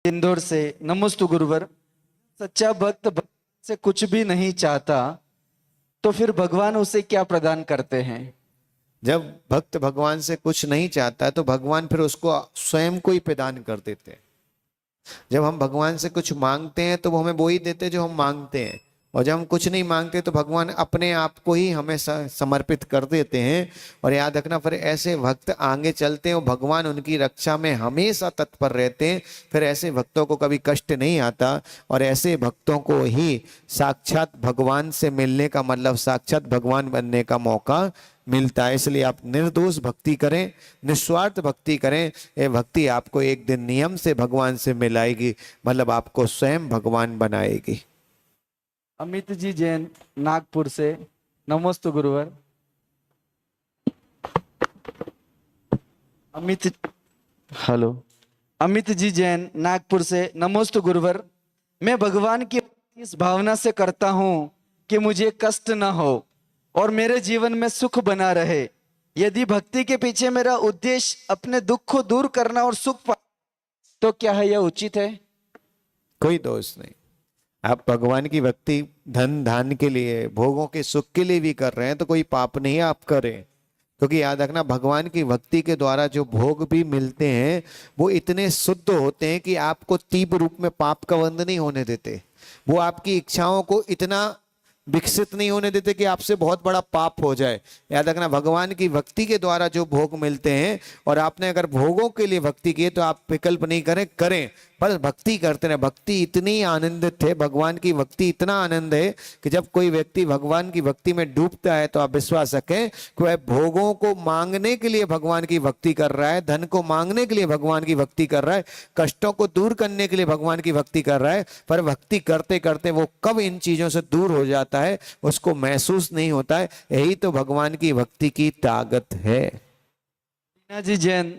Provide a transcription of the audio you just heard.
इंदौर से। नमस्तु गुरुवर। सच्चा भक्त भगवान से कुछ भी नहीं चाहता तो फिर भगवान उसे क्या प्रदान करते हैं? जब भक्त भगवान से कुछ नहीं चाहता है तो भगवान फिर उसको स्वयं को ही प्रदान कर देते हैं। जब हम भगवान से कुछ मांगते हैं तो वो हमें वो ही देते हैं जो हम मांगते हैं, और जब हम कुछ नहीं मांगते तो भगवान अपने आप को ही हमें समर्पित कर देते हैं। और याद रखना, फिर ऐसे भक्त आगे चलते हैं और भगवान उनकी रक्षा में हमेशा तत्पर रहते हैं। फिर ऐसे भक्तों को कभी कष्ट नहीं आता, और ऐसे भक्तों को ही साक्षात भगवान से मिलने का मतलब साक्षात भगवान बनने का मौका मिलता है। इसलिए आप निर्दोष भक्ति करें, निस्वार्थ भक्ति करें। ये भक्ति आपको एक दिन नियम से भगवान से मिलाएगी, मतलब आपको स्वयं भगवान बनाएगी। अमित जी जैन नागपुर से। नमस्ते गुरुवर। अमित हेलो। अमित जी जैन नागपुर से। नमस्ते गुरुवर। मैं भगवान की इस भावना से करता हूं कि मुझे कष्ट न हो और मेरे जीवन में सुख बना रहे। यदि भक्ति के पीछे मेरा उद्देश्य अपने दुख को दूर करना और सुख पाना, तो क्या है यह उचित है? कोई दोष नहीं। आप भगवान की भक्ति धन धान के लिए, भोगों के सुख के लिए भी कर रहे हैं तो कोई पाप नहीं आप करें। क्योंकि याद रखना, भगवान की भक्ति के द्वारा जो भोग भी मिलते हैं वो इतने शुद्ध होते हैं कि आपको तीव्र रूप में पाप का बंध नहीं होने देते। वो आपकी इच्छाओं को इतना विकसित नहीं होने देते कि आपसे बहुत बड़ा पाप हो जाए। याद रखना, भगवान की भक्ति के द्वारा जो भोग मिलते हैं, और आपने अगर भोगों के लिए भक्ति की तो आप विकल्प नहीं करें, करें पर भक्ति करते रहे। भक्ति इतनी आनंदित है, भगवान की भक्ति इतना आनंद है कि जब कोई व्यक्ति भगवान की भक्ति में डूबता है तो आप विश्वास रखें कि वह भोगों को मांगने के लिए भगवान की भक्ति कर रहा है, धन को मांगने के लिए भगवान की भक्ति कर रहा है, कष्टों को दूर करने के लिए भगवान की भक्ति कर रहा है। पर भक्ति करते करते वो कब इन चीजों से दूर हो जाता है उसको महसूस नहीं होता है। यही तो भगवान की भक्ति की ताकत है। जी जैन